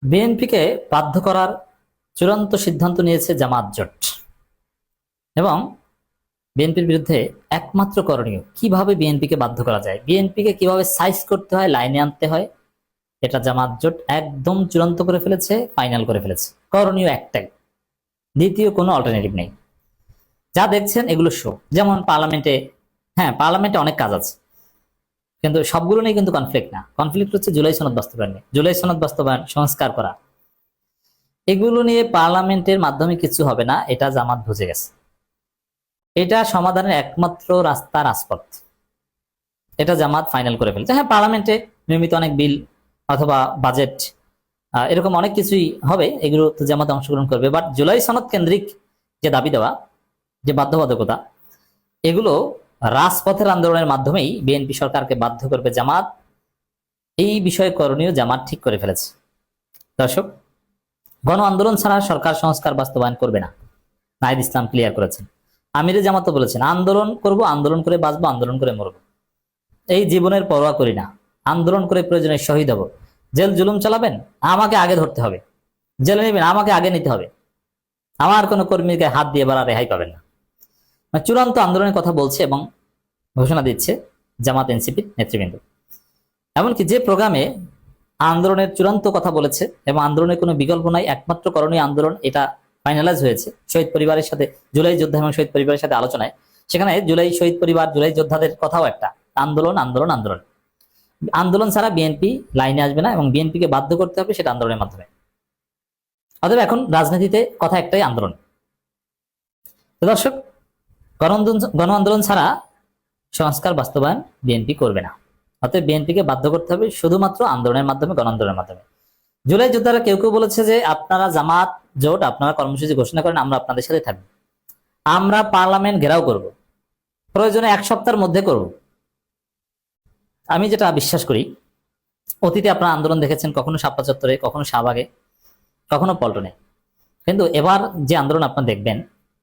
বিএনপিকে বাধ্য করার চূড়ান্ত সিদ্ধান্ত নিয়েছে জামাত জোট এবং বিএনপির বিরুদ্ধে একমাত্র করণীয় কিভাবে বিএনপিকে বাধ্য করা যায়, বিএনপিকে কিভাবে সাইজ করতে হয়, লাইনে আনতে হয়, এটা জামাত জোট একদম চূড়ান্ত করে ফেলেছে, ফাইনাল করে ফেলেছে। করণীয় একটাই, দ্বিতীয় কোনো অল্টারনেটিভ নেই। যা দেখছেন এগুলো শো। যেমন পার্লামেন্টে, হ্যাঁ পার্লামেন্টে অনেক কাজ আছে, কিন্তু সবগুলো নিয়ে কিন্তু কনফ্লিক্ট না। কনফ্লিক্ট হচ্ছে জুলাই সনদ বাস্তবায়ন নিয়ে। জুলাই সনদ বাস্তবায়ন, সংস্কার করা, এগুলো নিয়ে পার্লামেন্টের মাধ্যমে কিছু হবে না, এটা জামাত বুঝে গেছে। এটা সমাধানের একমাত্র রাস্তা, রাজপথ, এটা জামাত ফাইনাল করে ফেলছে। হ্যাঁ, পার্লামেন্টে নিয়মিত অনেক বিল অথবা বাজেট, এরকম অনেক কিছুই হবে, এগুলো তো জামাত অংশগ্রহণ করবে। বাট জুলাই সনদ কেন্দ্রিক যে দাবি দেওয়া, যে বাধ্যবাধকতা, এগুলো রাজপথের আন্দোলনের মাধ্যমেই বিএনপি সরকারকে বাধ্য করবে জামাত। এই বিষয়ে করণীয় জামাত ঠিক করে ফেলেছে। দর্শক, গণ আন্দোলন ছাড়া সরকার সংস্কার বাস্তবায়ন করবে না, নাহিদ ইসলাম ক্লিয়ার করেছেন। আমিরে জামাত তো বলেছেন, আন্দোলন করব, আন্দোলন করে বাঁচবো, আন্দোলন করে মরবো, এই জীবনের পরোয়া করি না, আন্দোলন করে প্রয়োজনে শহীদ হব। জেল জুলুম চালাবেন, আমাকে আগে ধরতে হবে, জেলে নেবেন, আমাকে আগে নিতে হবে, আমার কোনো কর্মীকে হাত দিয়ে বাড়া রেহাই পাবেন না। চূড়ান্ত আন্দোলনের কথা বলছে এবং ঘোষণা দিচ্ছে জামাত এনসিপির নেতৃবৃন্দ। এমনকি যে প্রোগ্রামে আন্দোলনের চূড়ান্ত কথা বলেছে এবং আন্দোলনের কোনো বিকল্প নাই, একমাত্র করণীয় আন্দোলন, এটা ফাইনালাইজ হয়েছে শহীদ পরিবারের সাথে, জুলাই যোদ্ধা এবং শহীদ পরিবারের সাথে আলোচনায়। সেখানে জুলাই শহীদ পরিবার, জুলাই যোদ্ধাদের কথাও একটা, আন্দোলন আন্দোলন আন্দোলন। আন্দোলন ছাড়া বিএনপি লাইনে আসবে না এবং বিএনপিকে বাধ্য করতে হবে সেটা আন্দোলনের মাধ্যমে। অতএব এখন রাজনীতিতে কথা একটাই, আন্দোলন। তো দর্শক, গণ আন্দোলন ছাড়া সংস্কার বাস্তবায়ন বিএনপি করবে না। অতএব বিএনপিকে বাধ্য করতে হবে শুধুমাত্র আন্দোলনের মাধ্যমে, গণ আন্দোলনের মাধ্যমে। জুলাই যোদ্ধারা কেউ কেউ বলেছে যে আপনারা জামাত জোট, আপনারা কর্মসূচি ঘোষণা করেন, আমরা আপনাদের সাথে থাকবো, আমরা পার্লামেন্ট ঘেরাও করব, প্রয়োজনে 1 সপ্তাহের মধ্যে করব। আমি যেটা বিশ্বাস করি, অতীতে আপনারা আন্দোলন দেখেছেন, কখনো শাপলা চত্বরে, কখনো শাহবাগে, কখনো পল্টনে, কিন্তু এবার যে আন্দোলন আপনারা দেখবেন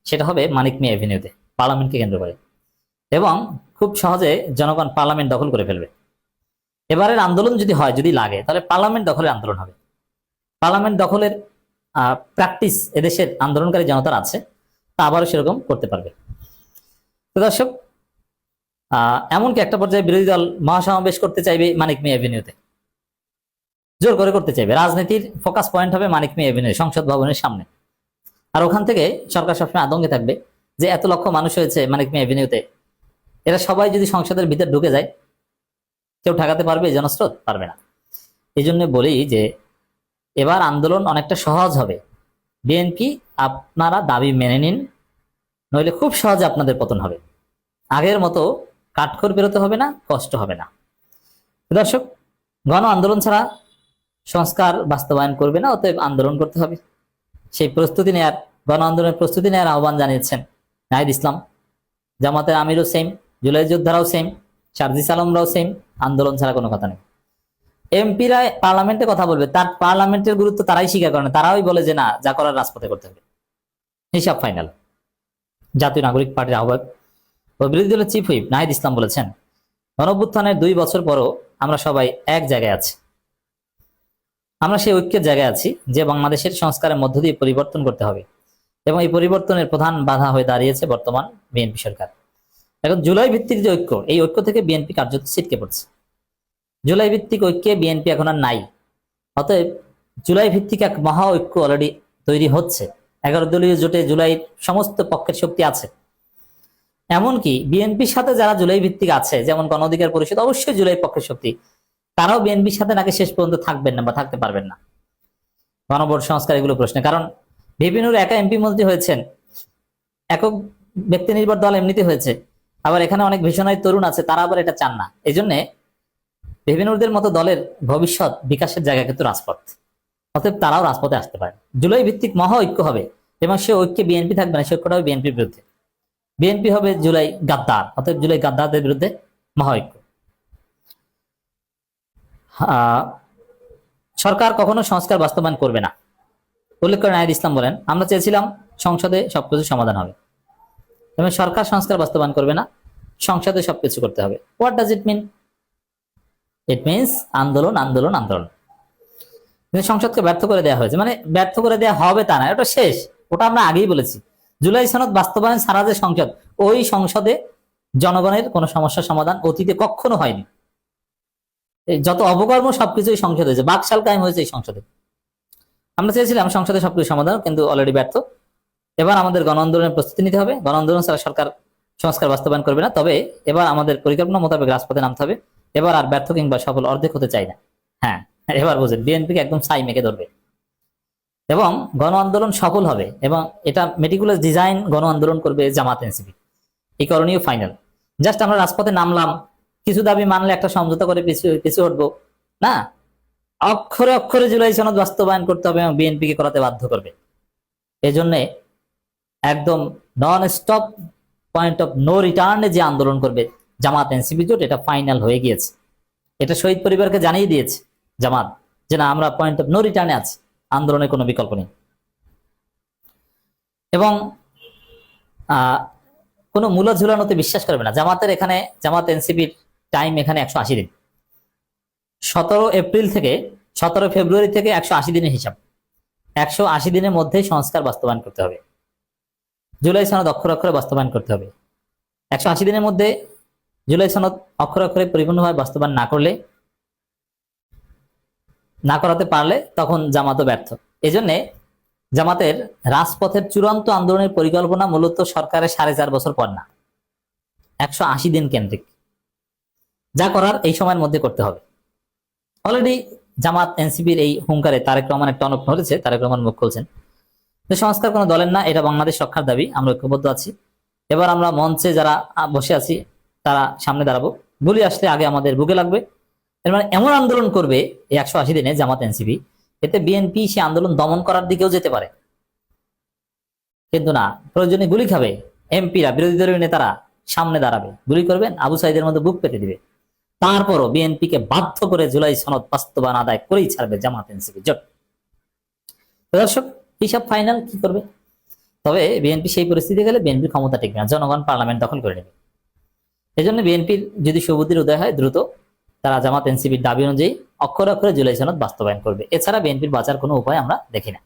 সেটা হবে মানিক মিয়া এভিনিউতে, পার্লামেন্টকে কেন্দ্র করে, এবং খুব সহজে জনগণ পার্লামেন্ট দখল করে ফেলবে। এবারের আন্দোলন যদি হয়, যদি লাগে, তাহলে পার্লামেন্ট দখলের আন্দোলন হবে। পার্লামেন্ট দখলের প্র্যাকটিস এদেশের আন্দোলনকারী জনতার আছে, তা আবারও সেরকম করতে পারবে। তো দর্শক, এমনকি একটা পর্যায়ে বিরোধী দল মহাসমাবেশ করতে চাইবে মানিক মিয়া এভিনিউতে, জোর করে করতে চাইবে। রাজনীতির ফোকাস পয়েন্ট হবে মানিক মিয়া এভিনিউ, সংসদ ভবনের সামনে। আর ওখান থেকে সরকার সবসময় আতঙ্কে থাকবে যে এত লক্ষ মানুষ হয়েছে মানিক মিয়া এভিনিউতে, এরা সবাই যদি সংসদের ভিতর ঢুকে যায়, কেউ ঠেকাতে পারবে? জনস্রোত পারবে না। এই জন্য বলি যে এবার আন্দোলন অনেকটা সহজ হবে। বিএনপি, আপনারা দাবি মেনে নিন, নইলে খুব সহজে আপনাদের পতন হবে। আগের মতো কাঠখড় বেরোতে হবে না, কষ্ট হবে না। দর্শক, গণ আন্দোলন ছাড়া সংস্কার বাস্তবায়ন করবে না, অতএব আন্দোলন করতে হবে। সেই প্রস্তুতি নেয়ার, গণ আন্দোলনের প্রস্তুতি নেয়ার আহ্বান জানিয়েছেন নাহিদ ইসলাম। জামাতের আমিরও সেম, জুলাই যোদ্ধারাও সেম, সার্জিস আলমরাও সেম, আন্দোলন ছাড়া কোনো কথা নেই। এমপিরা পার্লামেন্টে কথা বলবে, তার পার্লামেন্টের গুরুত্ব তারাই স্বীকার করে না, তারাই বলে যে না, যা করার রাজপথে করতে হবে। হিসাব ফাইনাল। জাতীয় নাগরিক পার্টির আহ্বায়ক ও বিরোধী দলের চিফ হুইপ নাহিদ ইসলাম বলেছেন, গণঅভ্যুত্থানের 2 বছর পরও আমরা সবাই এক জায়গায় আছি। আমরা সেই ঐক্যের জায়গায় আছি যে বাংলাদেশের সংস্কারের মধ্য দিয়ে পরিবর্তন করতে হবে, এবং এই পরিবর্তনের প্রধান বাধা হয়ে দাঁড়িয়েছে বর্তমান বিএনপি সরকার। এখন জুলাই ভিত্তিক যে ঐক্য, এই ঐক্য থেকে বিএনপি কার্যত ছিটকে পড়ছে। জুলাই ভিত্তিক ঐক্যে বিএনপি এখন আর নাই। অতএব জুলাই ভিত্তিক এক মহা ঐক্য অলরেডি তৈরি হচ্ছে। 11 দলীয় জোটে জুলাইয়ের সমস্ত পক্ষের শক্তি আছে। এমনকি বিএনপির সাথে যারা জুলাই ভিত্তিক আছে, যেমন গণ অধিকার পরিষদ, অবশ্যই জুলাই পক্ষের শক্তি, তারাও বিএনপির সাথে নাকি শেষ পর্যন্ত থাকবেন না বা থাকতে পারবেন না গণভোট সংস্কার এগুলো প্রশ্নে। কারণ ভিপি নূর একা এমপি মন্ত্রী হয়েছেন, একক ব্যক্তি নির্ভর দল এমনিতে হয়েছে, আবার এখানে অনেক ভিশনারি তরুণ আছে, তারা আবার এটা চান না। এই জন্য ভিপি নূরদের মতো দলের ভবিষ্যৎ বিকাশের জায়গা কিন্তু রাজপথ। অতএব তারাও রাজপথে আসতে পারে। জুলাই ভিত্তিক মহা ঐক্য হবে এবং সে ঐক্যে বিএনপি থাকবে না, সে ঐক্যটা হবে বিএনপির বিরুদ্ধে। বিএনপি হবে জুলাই গাদ্দার, অতএব জুলাই গাদ্দারদের বিরুদ্ধে মহা ঐক্য। সরকার কখনো সংস্কার বাস্তবায়ন করবে না উল্লেখ করে নাহিদ ইসলাম বলেন, আমরা চেয়েছিলাম সংসদে সবকিছু সমাধান হবে, এবং সরকার সংস্কার বাস্তবায়ন করবে না, সংসদে সবকিছু করতে হবে। What does it mean? It means আন্দোলন আন্দোলন আন্দোলন। কিন্তু সংসদকে ব্যর্থ করে দেওয়া হয়েছে, মানে ব্যর্থ করে দেওয়া হবে তা না, ওটা শেষ। ওটা আমরা আগেই বলেছি, জুলাই সনদ বাস্তবায়ন ছাড়া যে সংসদ, ওই সংসদে জনগণের কোনো সমস্যার সমাধান অতীতে কখনো হয়নি। এই যত অপকর্ম সবকিছু এই সংসদে হয়েছে, বাকশাল কায়েম হয়েছে এই সংসদে। আমরা চেয়েছিলাম সংসদে সবকিছু সমাধান, কিন্তু অলরেডি ব্যর্থ। এবার আমাদের গণ আন্দোলনের প্রস্তুতি নিতে হবে। গণ আন্দোলন ছাড়া সরকার সংস্কার বাস্তবায়ন করবে না। তবে এবার আমাদের পরিকল্পনা মোতাবেক রাজপথে নামতে হবে। এবার আর ব্যর্থ কিংবা সফল অর্ধেক হতে চাই না। হ্যাঁ, এবার বুঝেন, বিএনপিকে একদম ছাই মেখে ধরবে এবং গণ আন্দোলন সফল হবে, এবং এটা মেটিকুলাস ডিজাইন গণ আন্দোলন করবে জামাত এনসিপি। এই করণীয় ফাইনাল। জাস্ট আমরা রাজপথে নামলাম, কিছু দাবি মানলে একটা সমঝোতা করে পিছু হটবো না, অক্ষরে অক্ষরে জুলাই সনদ বাস্তবায়ন করতে হবে এবং বিএনপিকে করাতে বাধ্য করবে। এজন্য একদম non stop point of no রিটার্নে যে আন্দোলন করবে জামাত এনসিপি জোট, এটা ফাইনাল হয়ে গিয়েছে। এটা শহীদ পরিবারকে জানিয়ে দিয়েছে জামাত যে না, আমরা পয়েন্ট অফ নো রিটার্নে আছি, আন্দোলনের কোনো বিকল্প নেই। এবং কোনো মূল্য ঝুলানোতে বিশ্বাস করবে না জামাতের। এখানে জামাত এনসিপির টাইম এখানে 180 দিন, 17 এপ্রিল থেকে 17 ফেব্রুয়ারি থেকে 180 দিনের হিসাব। 180 দিনের মধ্যে সংস্কার বাস্তবায়ন করতে হবে, জুলাই সনদ অক্ষরে অক্ষরে বাস্তবায়ন করতে হবে। 180 দিনের মধ্যে জুলাই সনদ অক্ষরে অক্ষরে পরিপূর্ণভাবে বাস্তবায়ন না করাতে পারলে তখন জামাতও ব্যর্থ। এজন্য জামাতের রাজপথের চূড়ান্ত আন্দোলনের পরিকল্পনা মূলত সরকারের 4.5 বছর পর না, 180 দিন কেন্দ্রিক। যা করার এই সময়ের মধ্যে করতে হবে। অলরেডি জামাত এনসিপির এই হুঙ্কারে তারেক রহমান একটা টনক নড়েছে। তারেক রহমান মুখ খুলছেন যে সংস্কার কোনো দলের না, এটা বাংলাদেশ রক্ষার দাবি, আমরা ঐক্যবদ্ধ আছি। এবার আমরা মঞ্চে যারা বসে আছি তারা সামনে দাঁড়াবো, গুলি আসলে আগে আমাদের বুকে লাগবে। এর মানে এমন আন্দোলন করবে এই 180 দিনে জামাত এনসিপি, এতে বিএনপি সে আন্দোলন দমন করার দিকেও যেতে পারে, কিন্তু না, প্রয়োজনে গুলি খাবে। এমপিরা, বিরোধী দলীয় নেতারা সামনে দাঁড়াবে, গুলি করবেন, আবু সাইদের মধ্যে বুক পেতে দিবে। তারপরও বিএনপিকে বাধ্য করে জুলাই সনদ বাস্তবায়ন আদায় করেই ছাড়বে জামাত এনসিপি জোট। দর্শক, হিসাব ফাইনাল কি করবে? তবে বিএনপি সেই পরিস্থিতি গেলে বিএনপি ক্ষমতা টিকবে না, জনগণ পার্লামেন্ট দখল করে নেবে। এজন্য বিএনপির যদি সুবুদ্ধির উদয় হয়, দ্রুত তারা জামাত এনসিপির দাবি অনুযায়ী অক্ষরে অক্ষরে জুলাই সনদ বাস্তবায়ন করবে। এছাড়া বিএনপির বাঁচার কোনো উপায় আমরা দেখি না।